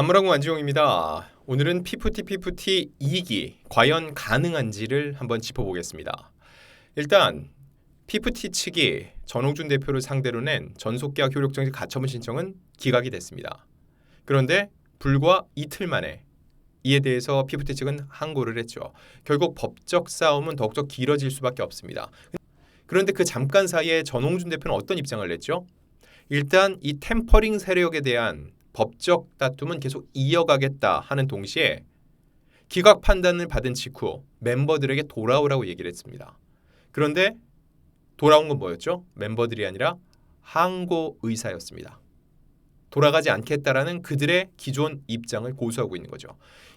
안무라고 안지용입니다. 오늘은 피프티 2기 과연 가능한지를 한번 짚어보겠습니다. 일단 피프티 측이 전홍준 대표를 상대로 낸 전속계약 효력정지 가처분 신청은 기각이 됐습니다. 그런데 불과 이틀 만에 이에 대해서 피프티 측은 항고를 했죠. 결국 법적 싸움은 더욱더 길어질 수밖에 없습니다. 그런데 그 잠깐 사이에 전홍준 대표는 어떤 입장을 냈죠? 일단 이 템퍼링 세력에 대한 법적 다툼은 계속 이어가겠다 하는 동시에 기각 판단을 받은 직후 멤버들에게 돌아오라고 얘기를 했습니다. 그런데 돌아온 건 뭐였죠? 멤버들이 아니라 항고 의사였습니다. 돌아가지 않겠다라는 그들의 기존 입장을 고수하고 있는 거죠.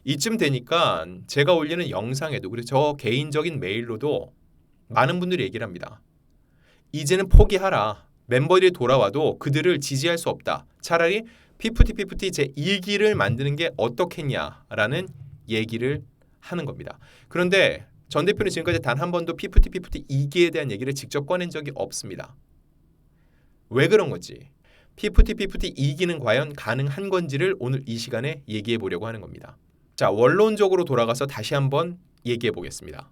이쯤 되니까 제가 올리는 영상에도 그리고 저 개인적인 메일로도 많은 분들이 얘기를 합니다. 이제는 포기하라. 멤버들이 돌아와도 그들을 지지할 수 없다. 차라리 피프티 제1기를 만드는 게 어떻겠냐라는 얘기를 하는 겁니다. 그런데 전 대표는 지금까지 단 한 번도 피프티 2기에 대한 얘기를 직접 꺼낸 적이 없습니다. 왜 그런 건지, 피프티 2기는 과연 가능한 건지를 오늘 이 시간에 얘기해 보려고 하는 겁니다. 자, 원론적으로 돌아가서 다시 한번 얘기해 보겠습니다.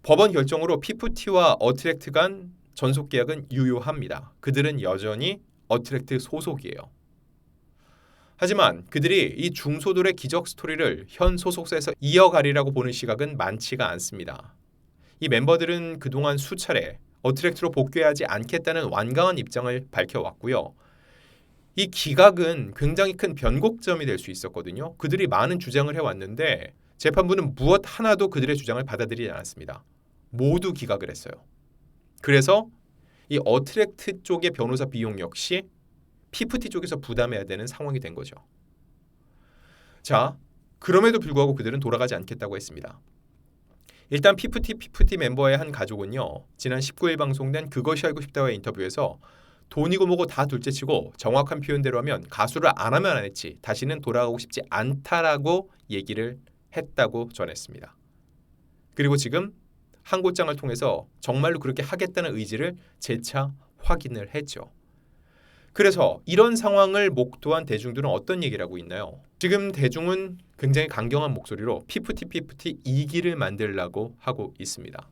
법원 결정으로 피프티와 어트랙트 간 전속 계약은 유효합니다. 그들은 여전히 어트랙트 소속이에요. 하지만 그들이 이 중소돌의 기적 스토리를 현 소속사에서 이어가리라고 보는 시각은 많지가 않습니다. 이 멤버들은 그동안 수차례 어트랙트로 복귀하지 않겠다는 완강한 입장을 밝혀왔고요. 이 기각은 굉장히 큰 변곡점이 될 수 있었거든요. 그들이 많은 주장을 해왔는데 재판부는 무엇 하나도 그들의 주장을 받아들이지 않았습니다. 모두 기각을 했어요. 그래서 이 어트랙트 쪽의 변호사 비용 역시 피프티 쪽에서 부담해야 되는 상황이 된 거죠. 자, 그럼에도 불구하고 그들은 돌아가지 않겠다고 했습니다. 일단 피프티 멤버의 한 가족은요, 지난 19일 방송된 그것이 알고 싶다와의 인터뷰에서 돈이고 뭐고 다 둘째치고 정확한 표현대로 하면 가수를 안 하면 안 했지 다시는 돌아가고 싶지 않다라고 얘기를 했다고 전했습니다. 그리고 지금 항고장을 통해서 정말로 그렇게 하겠다는 의지를 재차 확인을 했죠. 그래서 이런 상황을 목도한 대중들은 어떤 얘기를 하고 있나요? 지금 대중은 굉장히 강경한 목소리로 피프티 2기를 만들려고 하고 있습니다.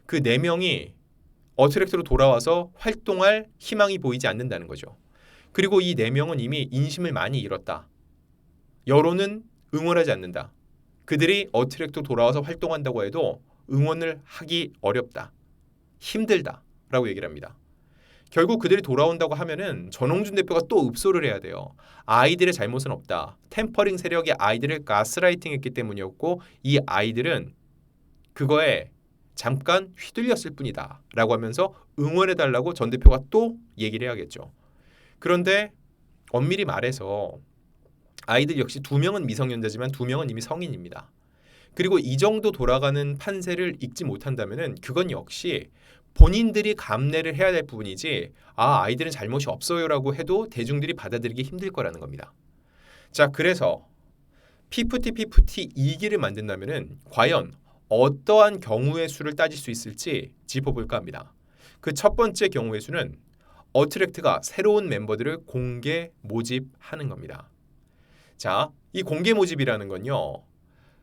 그 4명이 어트랙트로 돌아와서 활동할 희망이 보이지 않는다는 거죠. 그리고 이 4명은 이미 인심을 많이 잃었다. 여론은 응원하지 않는다. 그들이 어트랙트로 돌아와서 활동한다고 해도 응원을 하기 어렵다. 힘들다라고 얘기를 합니다. 결국 그들이 돌아온다고 하면은 전홍준 대표가 또 읍소를 해야 돼요. 아이들의 잘못은 없다. 템퍼링 세력이 아이들을 가스라이팅했기 때문이었고 이 아이들은 그거에 잠깐 휘둘렸을 뿐이다 라고 하면서 응원해달라고 전 대표가 또 얘기를 해야겠죠. 그런데 엄밀히 말해서 아이들 역시 2명은 미성년자지만 2명은 이미 성인입니다. 그리고 이 정도 돌아가는 판세를 읽지 못한다면 그건 역시 본인들이 감내를 해야 될 부분이지 아이들은 잘못이 없어요라고 해도 대중들이 받아들이기 힘들 거라는 겁니다. 자, 그래서 피프티 2기를 만든다면 과연 어떠한 경우의 수를 따질 수 있을지 짚어볼까 합니다. 그 첫 번째 경우의 수는 어트랙트가 새로운 멤버들을 공개 모집하는 겁니다. 자, 이 공개 모집이라는 건요,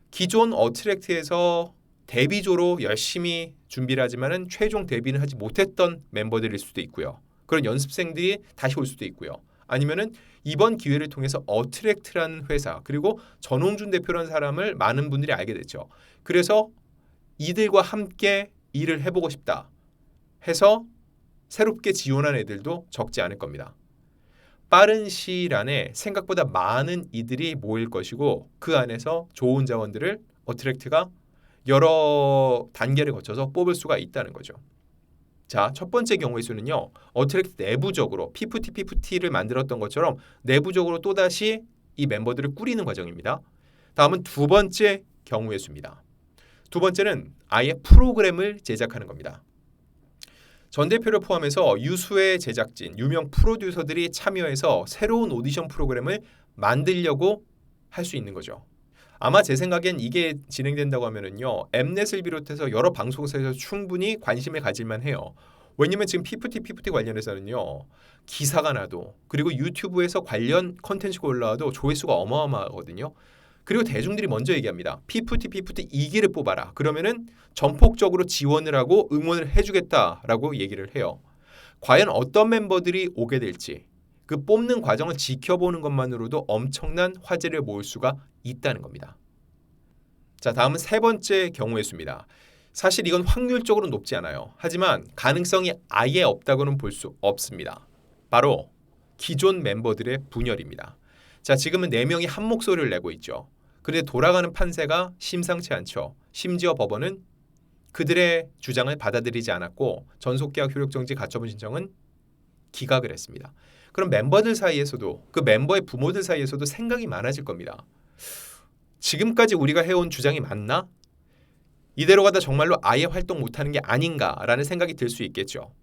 기존 어트랙트에서 데뷔조로 열심히 준비를 하지만은 최종 데뷔는 하지 못했던 멤버들일 수도 있고요. 그런 연습생들이 다시 올 수도 있고요. 아니면은 이번 기회를 통해서 어트랙트라는 회사 그리고 전홍준 대표라는 사람을 많은 분들이 알게 됐죠. 그래서 이들과 함께 일을 해보고 싶다 해서 새롭게 지원한 애들도 적지 않을 겁니다. 빠른 시일 안에 생각보다 많은 이들이 모일 것이고 그 안에서 좋은 자원들을 어트랙트가 여러 단계를 거쳐서 뽑을 수가 있다는 거죠. 자, 첫 번째 경우의 수는요, 어트랙트 내부적으로 피프티를 만들었던 것처럼 내부적으로 또다시 이 멤버들을 꾸리는 과정입니다. 다음은 두 번째 경우의 수입니다. 두 번째는 아예 프로그램을 제작하는 겁니다. 전 대표를 포함해서 유수의 제작진, 유명 프로듀서들이 참여해서 새로운 오디션 프로그램을 만들려고 할 수 있는 거죠. 아마 제 생각엔 이게 진행된다고 하면은요, 엠넷을 비롯해서 여러 방송사에서 충분히 관심을 가질만 해요. 왜냐면 지금 피프티 관련해서는요. 기사가 나도 그리고 유튜브에서 관련 컨텐츠가 올라와도 조회수가 어마어마하거든요. 그리고 대중들이 먼저 얘기합니다. 피프티 2기를 뽑아라. 그러면은 전폭적으로 지원을 하고 응원을 해주겠다라고 얘기를 해요. 과연 어떤 member들이 오게 될지 그 뽑는 과정을 지켜보는 것만으로도 엄청난 화제를 모을 수가 있다는 겁니다. 자, 다음은 세 번째 경우의 수입니다. 사실 이건 확률적으로 높지 않아요. 하지만 가능성이 아예 없다고는 볼 수 없습니다. 바로 기존 멤버들의 분열입니다. 자, 지금은 4명이 한 목소리를 내고 있죠. 그런데 돌아가는 판세가 심상치 않죠. 심지어 법원은 그들의 주장을 받아들이지 않았고 전속계약 효력정지 가처분 신청은 기각을 했습니다. 그럼 멤버들 사이에서도 그 멤버의 부모들 사이에서도 생각이 많아질 겁니다. 지금까지 우리가 해온 주장이 맞나? 이대로 가다 정말로 아예 활동 못하는 게 아닌가라는 생각이 들 수 있겠죠.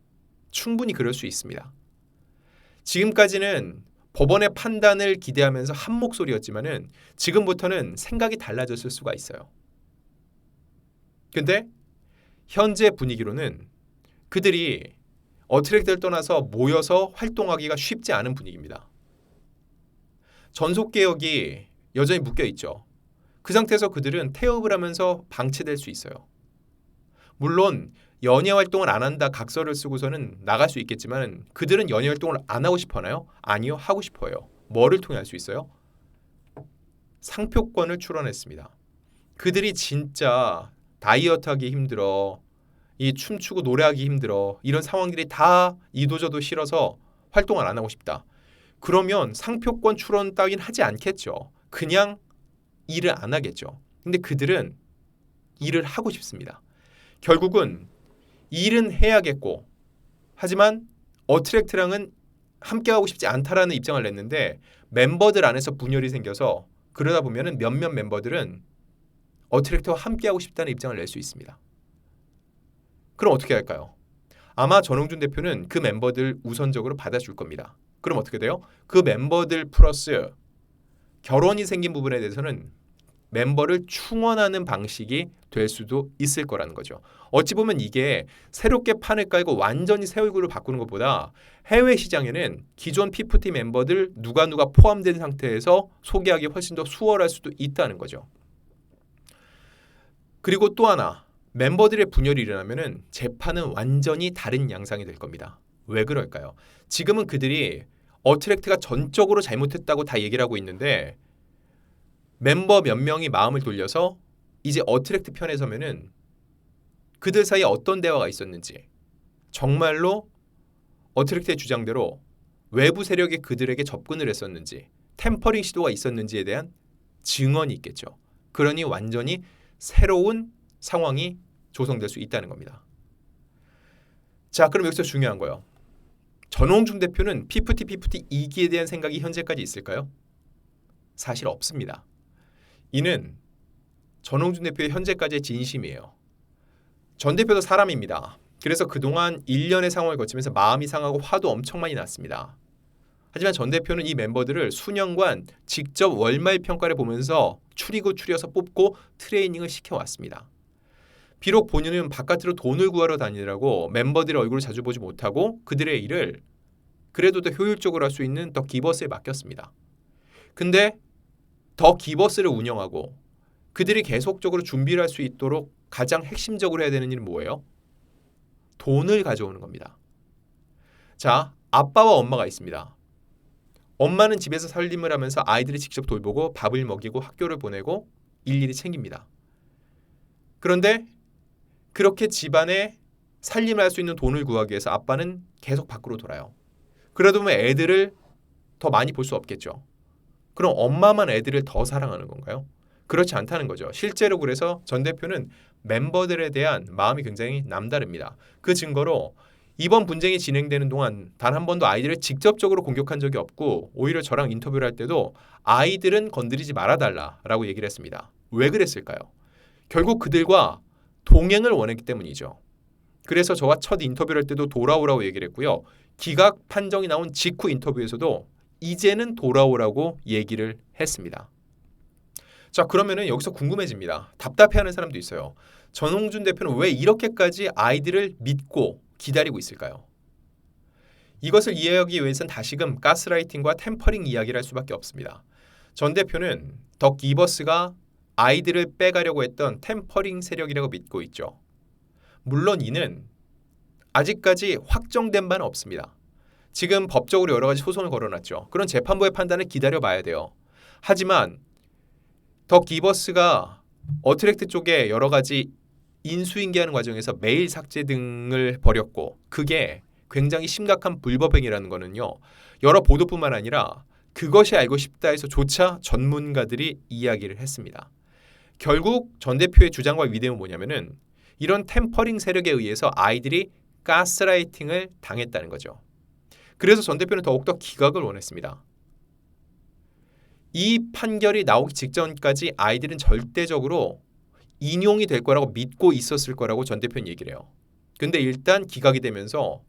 충분히 그럴 수 있습니다. 지금까지는 법원의 판단을 기대하면서 한 목소리였지만은 지금부터는 생각이 달라졌을 수가 있어요. 근데 현재 분위기로는 그들이 어트랙트를 떠나서 모여서 활동하기가 쉽지 않은 분위기입니다. 전속개혁이 여전히 묶여있죠. 그 상태에서 그들은 태업을 하면서 방치될 수 있어요. 물론 연예 활동을 안 한다 각서를 쓰고서는 나갈 수 있겠지만 그들은 연예 활동을 안 하고 싶어 하나요? 아니요, 하고 싶어요. 뭐를 통해 할 수 있어요? 상표권을 출원했습니다. 그들이 진짜 다이어트하기 힘들어, 이 춤추고 노래하기 힘들어, 이런 상황들이 다 이도저도 싫어서 활동을 안 하고 싶다. 그러면 상표권 출원 따윈 하지 않겠죠. 그냥 일을 안 하겠죠. 근데 그들은 일을 하고 싶습니다. 결국은 일은 해야겠고, 하지만 어트랙트랑은 함께하고 싶지 않다라는 입장을 냈는데 멤버들 안에서 분열이 생겨서 그러다 보면 몇몇 멤버들은 어트랙트와 함께하고 싶다는 입장을 낼 수 있습니다. 그럼 어떻게 할까요? 아마 전홍준 대표는 그 멤버들 우선적으로 받아줄 겁니다. 그럼 어떻게 돼요? 그 멤버들 플러스 결혼이 생긴 부분에 대해서는 멤버를 충원하는 방식이 될 수도 있을 거라는 거죠. 어찌 보면 이게 새롭게 판을 깔고 완전히 새 얼굴을 바꾸는 것보다 해외 시장에는 기존 피프티 멤버들 누가 포함된 상태에서 소개하기 훨씬 더 수월할 수도 있다는 거죠. 그리고 또 하나, 멤버들의 분열이 일어나면은 재판은 완전히 다른 양상이 될 겁니다. 왜 그럴까요? 지금은 그들이 어트랙트가 전적으로 잘못했다고 다 얘기를 하고 있는데 멤버 몇 명이 마음을 돌려서 이제 어트랙트 편에 서면은 그들 사이에 어떤 대화가 있었는지, 정말로 어트랙트의 주장대로 외부 세력이 그들에게 접근을 했었는지, 템퍼링 시도가 있었는지에 대한 증언이 있겠죠. 그러니 완전히 새로운 상황이 조성될 수 있다는 겁니다. 자, 그럼 여기서 중요한 거예요. 전홍준 대표는 피프티 2기에 대한 생각이 현재까지 있을까요? 사실 없습니다. 이는 전홍준 대표의 현재까지의 진심이에요. 전 대표도 사람입니다. 그래서 그동안 1년의 상황을 거치면서 마음이 상하고 화도 엄청 많이 났습니다. 하지만 전 대표는 이 멤버들을 수년간 직접 월말 평가를 보면서 추려서 뽑고 트레이닝을 시켜왔습니다. 비록 본인은 바깥으로 돈을 구하러 다니느라고 멤버들의 얼굴을 자주 보지 못하고 그들의 일을 그래도 더 효율적으로 할 수 있는 더 기버스에 맡겼습니다. 근데 더 기버스를 운영하고 그들이 계속적으로 준비를 할 수 있도록 가장 핵심적으로 해야 되는 일은 뭐예요? 돈을 가져오는 겁니다. 자, 아빠와 엄마가 있습니다. 엄마는 집에서 살림을 하면서 아이들을 직접 돌보고 밥을 먹이고 학교를 보내고 일일이 챙깁니다. 그런데 그렇게 집안에 살림을 할 수 있는 돈을 구하기 위해서 아빠는 계속 밖으로 돌아요. 그러다 보면 애들을 더 많이 볼 수 없겠죠. 그럼 엄마만 애들을 더 사랑하는 건가요? 그렇지 않다는 거죠. 실제로 그래서 전 대표는 멤버들에 대한 마음이 굉장히 남다릅니다. 그 증거로 이번 분쟁이 진행되는 동안 단 한 번도 아이들을 직접적으로 공격한 적이 없고 오히려 저랑 인터뷰를 할 때도 아이들은 건드리지 말아달라라고 얘기를 했습니다. 왜 그랬을까요? 결국 그들과 동행을 원했기 때문이죠. 그래서 저와 첫 인터뷰를 할 때도 돌아오라고 얘기를 했고요. 기각 판정이 나온 직후 인터뷰에서도 이제는 돌아오라고 얘기를 했습니다. 자, 그러면은 여기서 궁금해집니다. 답답해하는 사람도 있어요. 전홍준 대표는 왜 이렇게까지 아이들을 믿고 기다리고 있을까요? 이것을 이해하기 위해선 다시금 가스라이팅과 템퍼링 이야기를 할 수밖에 없습니다. 전 대표는 덕 기버스가 아이들을 빼가려고 했던 템퍼링 세력이라고 믿고 있죠. 물론 이는 아직까지 확정된 바는 없습니다. 지금 법적으로 여러 가지 소송을 걸어놨죠. 그런 재판부의 판단을 기다려봐야 돼요. 하지만 덕 기버스가 어트랙트 쪽에 여러 가지 인수인계하는 과정에서 메일 삭제 등을 벌였고 그게 굉장히 심각한 불법행위라는 거는요. 여러 보도뿐만 아니라 그것이 알고 싶다에서조차 전문가들이 이야기를 했습니다. 결국 전 대표의 주장과 믿음은 뭐냐면은 이런 템퍼링 세력에 의해서 아이들이 가스라이팅을 당했다는 거죠. 그래서 전 대표는 더욱더 기각을 원했습니다. 이 판결이 나오기 직전까지 아이들은 절대적으로 인용이 될 거라고 믿고 있었을 거라고 전 대표는 얘기를 해요. 근데 일단 기각이 되면서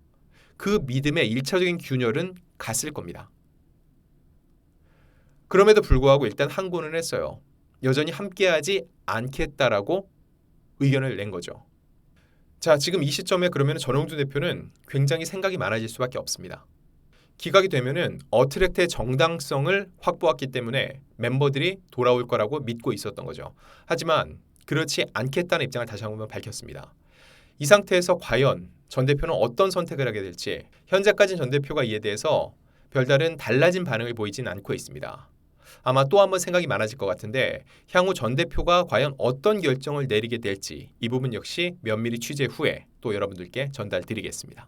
그 믿음의 1차적인 균열은 갔을 겁니다. 그럼에도 불구하고 일단 항고는 했어요. 여전히 함께하지 않겠다라고 의견을 낸 거죠. 자, 지금 이 시점에 그러면 전홍준 대표는 굉장히 생각이 많아질 수밖에 없습니다. 기각이 되면은 어트랙트의 정당성을 확보했기 때문에 멤버들이 돌아올 거라고 믿고 있었던 거죠. 하지만 그렇지 않겠다는 입장을 다시 한번 밝혔습니다. 이 상태에서 과연 전 대표는 어떤 선택을 하게 될지 현재까지는 전 대표가 이에 대해서 별다른 달라진 반응을 보이진 않고 있습니다. 아마 또 한 번 생각이 많아질 것 같은데 향후 전 대표가 과연 어떤 결정을 내리게 될지 이 부분 역시 면밀히 취재 후에 또 여러분들께 전달드리겠습니다.